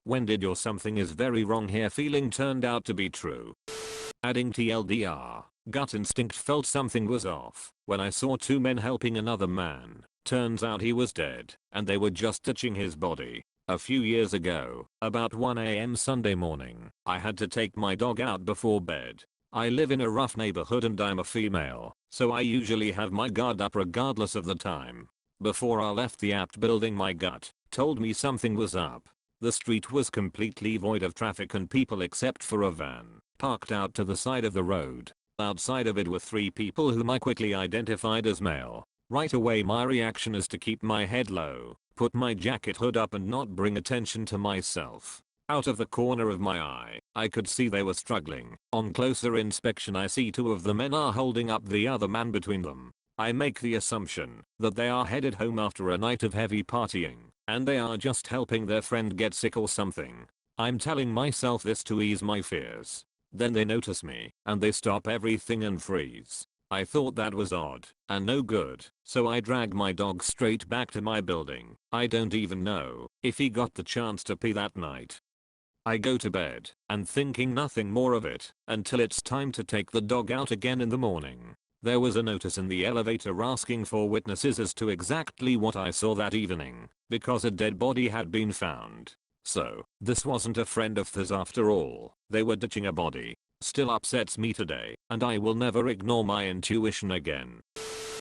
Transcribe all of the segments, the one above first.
When did your something is very wrong here feeling turned out to be true? Adding TLDR, gut instinct felt something was off when I saw two men helping another man. Turns out he was dead and they were just touching his body. A few years ago, about 1 AM Sunday morning, I had to take my dog out before bed. I live in a rough neighborhood and I'm a female, so I usually have my guard up regardless of the time. Before I left the apt building, my gut told me something was up. The street was completely void of traffic and people except for a van parked out to the side of the road. Outside of it were 3 people whom I quickly identified as male. Right away my reaction is to keep my head low, put my jacket hood up and not bring attention to myself. Out of the corner of my eye, I could see they were struggling. On closer inspection I see 2 of the men are holding up the other man between them. I make the assumption that they are headed home after a night of heavy partying, and they are just helping their friend get sick or something. I'm telling myself this to ease my fears. Then they notice me, and they stop everything and freeze. I thought that was odd and no good, so I drag my dog straight back to my building. I don't even know if he got the chance to pee that night. I go to bed and thinking nothing more of it until it's time to take the dog out again in the morning. There was a notice in the elevator asking for witnesses as to exactly what I saw that evening, because a dead body had been found. So, this wasn't a friend of theirs after all, they were ditching a body. Still upsets me today, and I will never ignore my intuition again.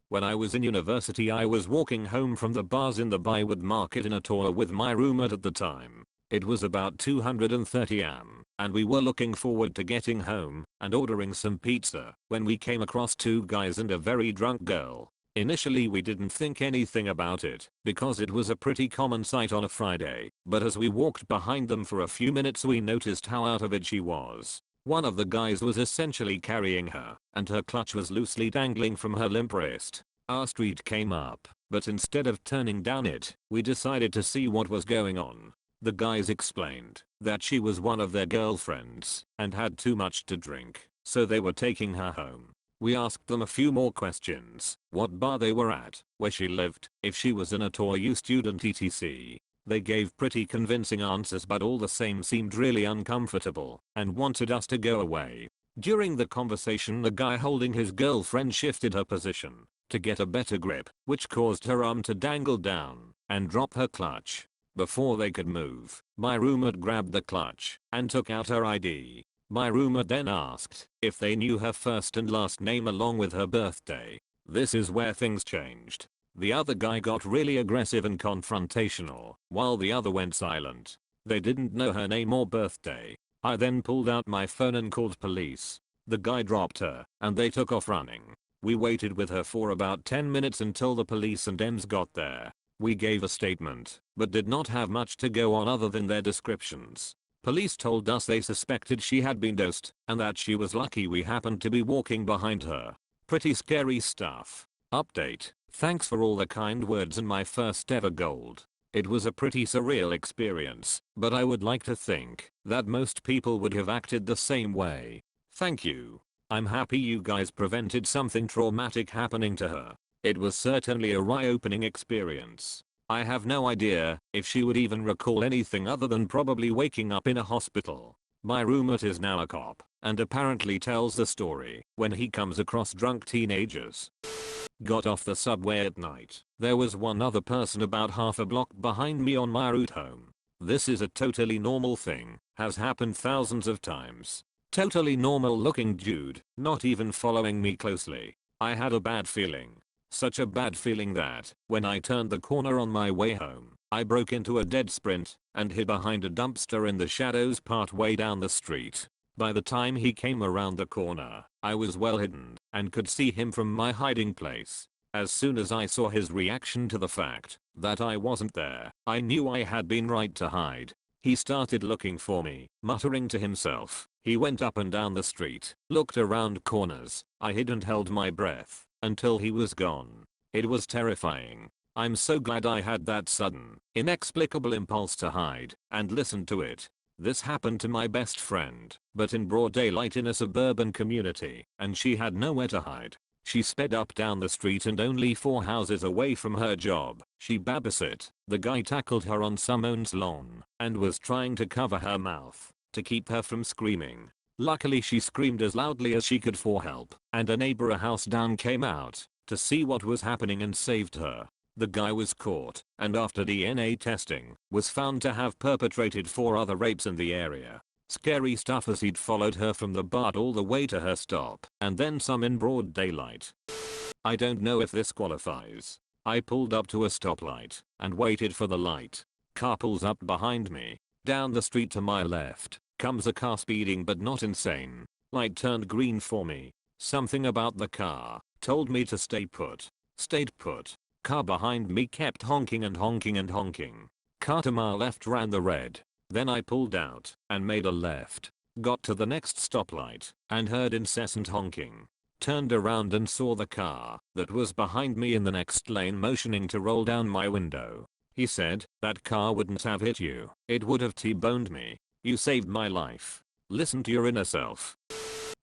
When I was in university I was walking home from the bars in the Byward Market in a tour with my roommate at the time. It was about 2:30 am, and we were looking forward to getting home and ordering some pizza when we came across 2 guys and a very drunk girl. Initially we didn't think anything about it because it was a pretty common sight on a Friday, but as we walked behind them for a few minutes we noticed how out of it she was. One of the guys was essentially carrying her, and her clutch was loosely dangling from her limp wrist. Our street came up, but instead of turning down it, we decided to see what was going on. The guys explained that she was one of their girlfriends and had too much to drink, so they were taking her home. We asked them a few more questions, what bar they were at, where she lived, if she was an ATOU student etc. They gave pretty convincing answers but all the same seemed really uncomfortable and wanted us to go away. During the conversation the guy holding his girlfriend shifted her position to get a better grip, which caused her arm to dangle down and drop her clutch. Before they could move, my roommate grabbed the clutch and took out her ID. My roommate then asked if they knew her first and last name along with her birthday. This is where things changed. The other guy got really aggressive and confrontational, while the other went silent. They didn't know her name or birthday. I then pulled out my phone and called police. The guy dropped her, and they took off running. We waited with her for about 10 minutes until the police and EMS got there. We gave a statement, but did not have much to go on other than their descriptions. Police told us they suspected she had been dosed, and that she was lucky we happened to be walking behind her. Pretty scary stuff. Update. Thanks for all the kind words and my first ever gold. It was a pretty surreal experience, but I would like to think that most people would have acted the same way. Thank you. I'm happy you guys prevented something traumatic happening to her. It was certainly a eye-opening experience. I have no idea if she would even recall anything other than probably waking up in a hospital. My roommate is now a cop and apparently tells the story when he comes across drunk teenagers. Got off the subway at night. There was one other person about half a block behind me on my route home. This is a totally normal thing, has happened thousands of times. Totally normal looking dude, not even following me closely. I had a bad feeling. Such a bad feeling that, when I turned the corner on my way home, I broke into a dead sprint and hid behind a dumpster in the shadows part way down the street. By the time he came around the corner, I was well hidden and could see him from my hiding place. As soon as I saw his reaction to the fact that I wasn't there, I knew I had been right to hide. He started looking for me, muttering to himself. He went up and down the street, looked around corners. I hid and held my breath until he was gone. It was terrifying. I'm so glad I had that sudden, inexplicable impulse to hide and listen to it. This happened to my best friend, but in broad daylight in a suburban community, and she had nowhere to hide. She sped up down the street and only 4 houses away from her job, she babysat. The guy tackled her on someone's lawn and was trying to cover her mouth to keep her from screaming. Luckily she screamed as loudly as she could for help, and a neighbor a house down came out to see what was happening and saved her. The guy was caught and after DNA testing was found to have perpetrated 4 other rapes in the area. Scary stuff as he'd followed her from the BART all the way to her stop and then some in broad daylight. I don't know if this qualifies. I pulled up to a stoplight and waited for the light. Car pulls up behind me. Down the street to my left comes a car speeding but not insane. Light turned green for me. Something about the car told me to stay put. Stayed put. Car behind me kept honking and honking and honking. Car to my left ran the red. Then I pulled out and made a left. Got to the next stoplight and heard incessant honking. Turned around and saw the car that was behind me in the next lane motioning to roll down my window. He said, "That car wouldn't have hit you. It would have T-boned me. You saved my life. Listen to your inner self."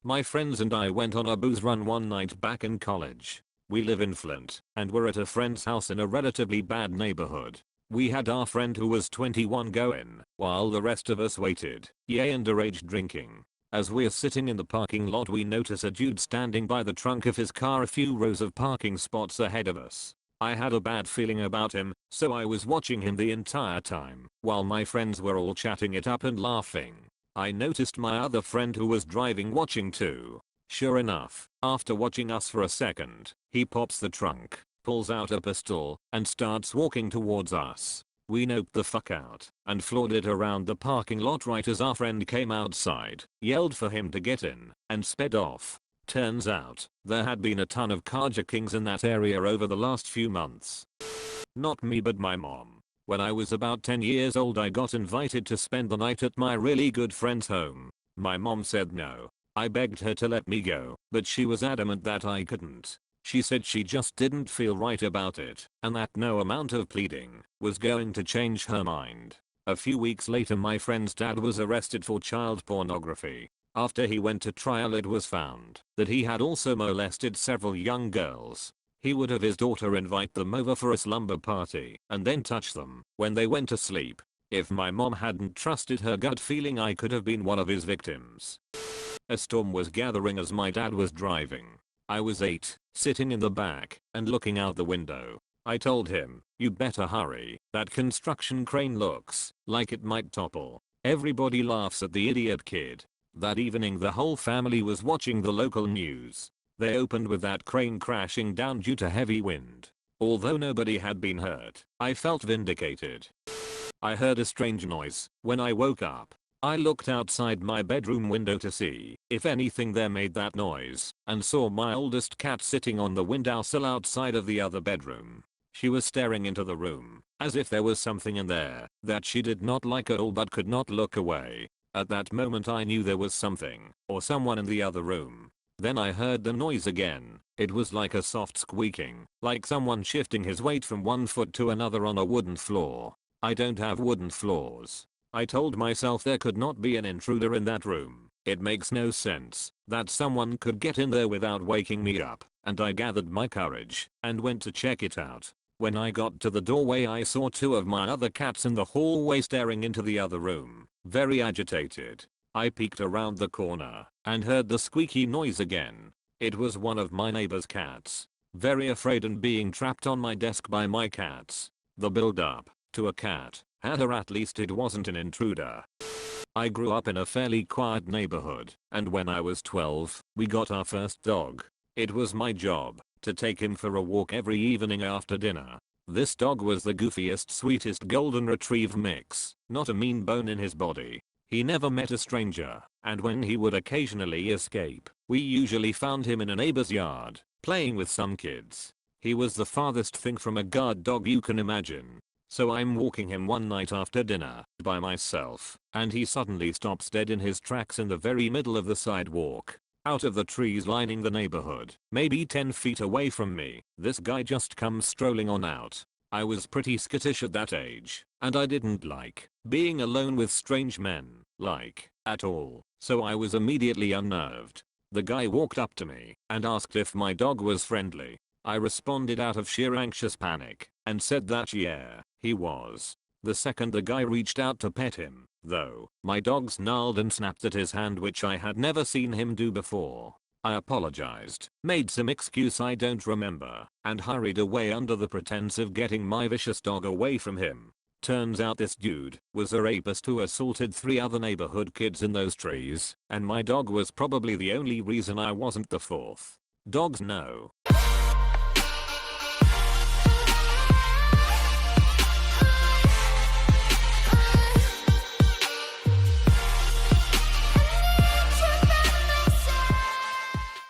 My friends and I went on a booze run one night back in college. We live in Flint and were at a friend's house in a relatively bad neighborhood. We had our friend who was 21 go in while the rest of us waited, underage drinking. As we're sitting in the parking lot we notice a dude standing by the trunk of his car a few rows of parking spots ahead of us. I had a bad feeling about him, so I was watching him the entire time while my friends were all chatting it up and laughing. I noticed my other friend who was driving watching too. Sure enough, after watching us for a second, he pops the trunk, pulls out a pistol, and starts walking towards us. We noped the fuck out and floored it around the parking lot right as our friend came outside, yelled for him to get in, and sped off. Turns out, there had been a ton of carjackings in that area over the last few months. Not me but my mom. When I was about 10 years old I got invited to spend the night at my really good friend's home. My mom said no. I begged her to let me go, but she was adamant that I couldn't. She said she just didn't feel right about it, and that no amount of pleading was going to change her mind. A few weeks later my friend's dad was arrested for child pornography. After he went to trial it was found that he had also molested several young girls. He would have his daughter invite them over for a slumber party and then touch them when they went to sleep. If my mom hadn't trusted her gut feeling I could have been one of his victims. A storm was gathering as my dad was driving. I was 8, sitting in the back and looking out the window. I told him, "You better hurry, that construction crane looks like it might topple." Everybody laughs at the idiot kid. That evening the whole family was watching the local news. They opened with that crane crashing down due to heavy wind. Although nobody had been hurt, I felt vindicated. I heard a strange noise when I woke up. I looked outside my bedroom window to see if anything there made that noise and saw my oldest cat sitting on the windowsill outside of the other bedroom. She was staring into the room as if there was something in there that she did not like at all but could not look away. At that moment I knew there was something or someone in the other room. Then I heard the noise again. It was like a soft squeaking, like someone shifting his weight from one foot to another on a wooden floor. I don't have wooden floors. I told myself there could not be an intruder in that room. It makes no sense that someone could get in there without waking me up, and I gathered my courage and went to check it out. When I got to the doorway I saw 2 of my other cats in the hallway staring into the other room, very agitated. I peeked around the corner and heard the squeaky noise again. It was one of my neighbor's cats. Very afraid and being trapped on my desk by my cats. The build up to a cat had her, at least it wasn't an intruder. I grew up in a fairly quiet neighborhood, and when I was 12, we got our first dog. It was my job to take him for a walk every evening after dinner. This dog was the goofiest, sweetest golden retriever mix, not a mean bone in his body. He never met a stranger, and when he would occasionally escape, we usually found him in a neighbor's yard, playing with some kids. He was the farthest thing from a guard dog you can imagine. So I'm walking him one night after dinner by myself, and he suddenly stops dead in his tracks in the very middle of the sidewalk. Out of the trees lining the neighborhood, maybe 10 feet away from me, this guy just comes strolling on out. I was pretty skittish at that age, and I didn't like being alone with strange men, like, at all, so I was immediately unnerved. The guy walked up to me and asked if my dog was friendly. I responded out of sheer anxious panic and said that yeah, he was. The second the guy reached out to pet him, though, my dog snarled and snapped at his hand, which I had never seen him do before. I apologized, made some excuse I don't remember, and hurried away under the pretense of getting my vicious dog away from him. Turns out this dude was a rapist who assaulted 3 other neighborhood kids in those trees, and my dog was probably the only reason I wasn't the 4th. Dogs know